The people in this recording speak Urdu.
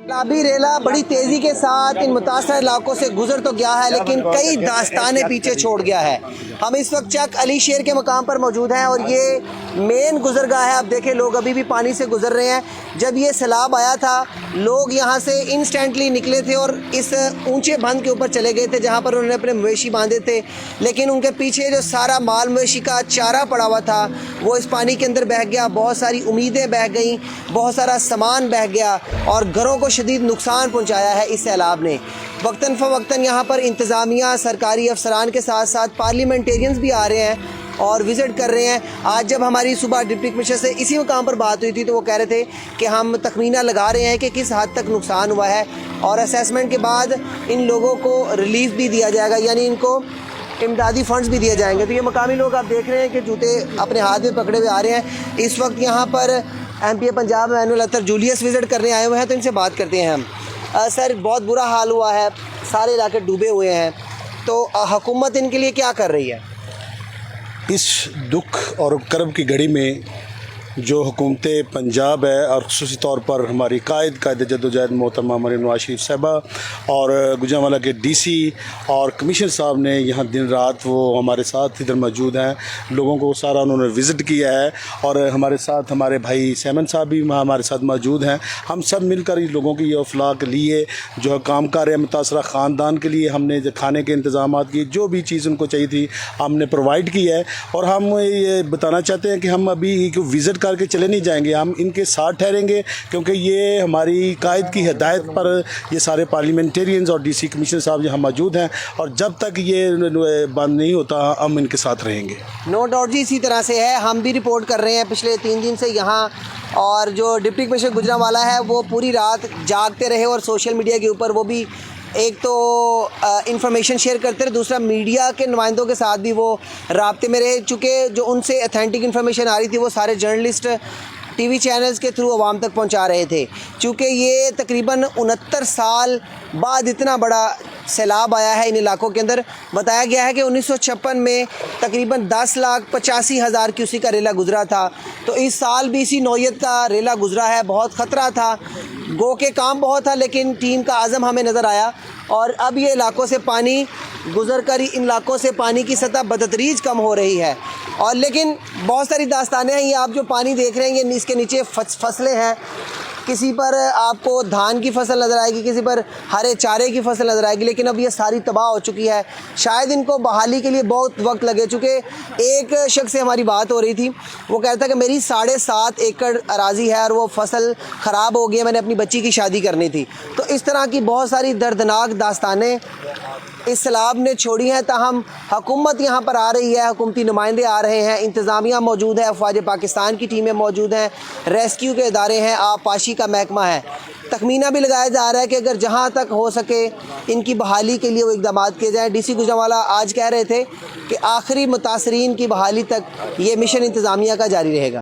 سیلابی ریلا بڑی تیزی کے ساتھ ان متاثرہ علاقوں سے گزر تو گیا ہے لیکن کئی داستانیں پیچھے چھوڑ گیا ہے۔ ہم اس وقت چک علی شیر کے مقام پر موجود ہیں اور یہ مین گزرگاہ ہے۔ آپ دیکھیں لوگ ابھی بھی پانی سے گزر رہے ہیں۔ جب یہ سیلاب آیا تھا لوگ یہاں سے انسٹنٹلی نکلے تھے اور اس اونچے بند کے اوپر چلے گئے تھے جہاں پر انہوں نے اپنے مویشی باندھے تھے، لیکن ان کے پیچھے جو سارا مال مویشی کا چارہ پڑا ہوا تھا وہ اس پانی کے اندر بہہ گیا، بہت ساری امیدیں بہہ گئیں، بہت سارا سامان بہہ گیا اور گھروں کو شدید نقصان پہنچایا ہے اس سیلاب نے۔ وقتاً فوقتاً یہاں پر انتظامیہ، سرکاری افسران کے ساتھ ساتھ پارلیمنٹیرینز بھی آ رہے ہیں اور وزٹ کر رہے ہیں۔ آج جب ہماری صبح ڈپٹی کمشنر سے اسی مقام پر بات ہوئی تھی تو وہ کہہ رہے تھے کہ ہم تخمینہ لگا رہے ہیں کہ کس حد تک نقصان ہوا ہے اور اسیسمنٹ کے بعد ان لوگوں کو ریلیف بھی دیا جائے گا، یعنی ان کو امدادی فنڈز بھی دیے جائیں گے۔ تو یہ مقامی لوگ آپ دیکھ رہے ہیں کہ جوتے اپنے ہاتھ میں پکڑے ہوئے آ رہے ہیں۔ اس وقت یہاں پر ایم پی پنجاب مینول اطہر جولیس وزٹ کرنے آئے ہوئے ہیں، تو ان سے بات کرتے ہیں ہم۔ سر، بہت برا حال ہوا ہے، سارے علاقے ڈوبے ہوئے ہیں، تو حکومت ان کے لیے کیا کر رہی ہے؟ اس دکھ اور کرب کی گھڑی میں جو حکومت پنجاب ہے اور خصوصی طور پر ہماری قائد جدوجہد محترمہ مریم نواز شریف صاحبہ اور گوجرانوالہ کے ڈی سی اور کمشنر صاحب نے یہاں دن رات وہ ہمارے ساتھ ادھر موجود ہیں، لوگوں کو سارا انہوں نے وزٹ کیا ہے اور ہمارے ساتھ ہمارے بھائی سیمن صاحب بھی ہمارے ساتھ موجود ہیں۔ ہم سب مل کر ان لوگوں کی یہ افلاح کے لیے جو کام کر رہے ہیں، متاثرہ خاندان کے لیے ہم نے کھانے کے انتظامات کیے، جو بھی چیز ان کو چاہیے تھی ہم نے پرووائڈ کی ہے۔ اور ہم یہ بتانا چاہتے ہیں کہ ہم ابھی وزٹ کر کے چلے نہیں جائیں گے، ہم ان کے ساتھ ٹھہریں گے کیونکہ یہ ہماری قائد کی ہدایت پر یہ سارے پارلیمنٹیرینز اور ڈی سی کمشنر صاحب یہاں موجود ہیں اور جب تک یہ بند نہیں ہوتا ہم ان کے ساتھ رہیں گے۔ نو ڈاؤٹ جی، اسی طرح سے ہے، ہم بھی رپورٹ کر رہے ہیں پچھلے 3 دن سے یہاں، اور جو ڈپٹی کمشنر گوجرانوالہ ہے وہ پوری رات جاگتے رہے اور سوشل میڈیا کے اوپر وہ بھی ایک تو انفارمیشن شیئر کرتے رہے، دوسرا میڈیا کے نمائندوں کے ساتھ بھی وہ رابطے میں رہے، چونکہ جو ان سے اتھینٹک انفارمیشن آ رہی تھی وہ سارے جرنلسٹ ٹی وی چینلز کے تھرو عوام تک پہنچا رہے تھے۔ چونکہ یہ تقریباً 69 سال بعد اتنا بڑا سیلاب آیا ہے ان علاقوں کے اندر۔ بتایا گیا ہے کہ 1956 میں تقریباً 10,85,000 کیوسی کا ریلا گزرا تھا، تو اس سال بھی اسی نوعیت کا ریلا گزرا ہے۔ بہت خطرہ تھا، گو کے کام بہت تھا، لیکن ٹیم کا عزم ہمیں نظر آیا اور اب یہ علاقوں سے پانی گزر کر ان علاقوں سے پانی کی سطح بتدریج کم ہو رہی ہے۔ اور لیکن بہت ساری داستانیں ہیں، یہ آپ جو پانی دیکھ رہے ہیں یہ اس کے نیچے فصلیں ہیں، کسی پر آپ کو دھان کی فصل نظر آئے گی، کسی پر ہرے چارے کی فصل نظر آئے گی، لیکن اب یہ ساری تباہ ہو چکی ہے۔ شاید ان کو بحالی کے لیے بہت وقت لگے، چونکہ ایک شخص سے ہماری بات ہو رہی تھی، وہ کہتا ہے کہ میری 7.5 ایکڑ اراضی ہے اور وہ فصل خراب ہو گئی ہے، میں نے اپنی بچی کی شادی کرنی تھی۔ تو اس طرح کی بہت ساری دردناک داستانیں اس سیلاب نے چھوڑی ہیں، تاہم حکومت یہاں پر آ رہی ہے، حکومتی نمائندے آ رہے ہیں، انتظامیہ موجود ہے، افواج پاکستان کی ٹیمیں موجود ہیں، ریسکیو کے ادارے ہیں، آبپاشی کا محکمہ ہے۔ تخمینہ بھی لگایا جا رہا ہے کہ اگر جہاں تک ہو سکے ان کی بحالی کے لیے وہ اقدامات کیے جائیں۔ ڈی سی گوجرانوالہ آج کہہ رہے تھے کہ آخری متاثرین کی بحالی تک یہ مشن انتظامیہ کا جاری رہے گا۔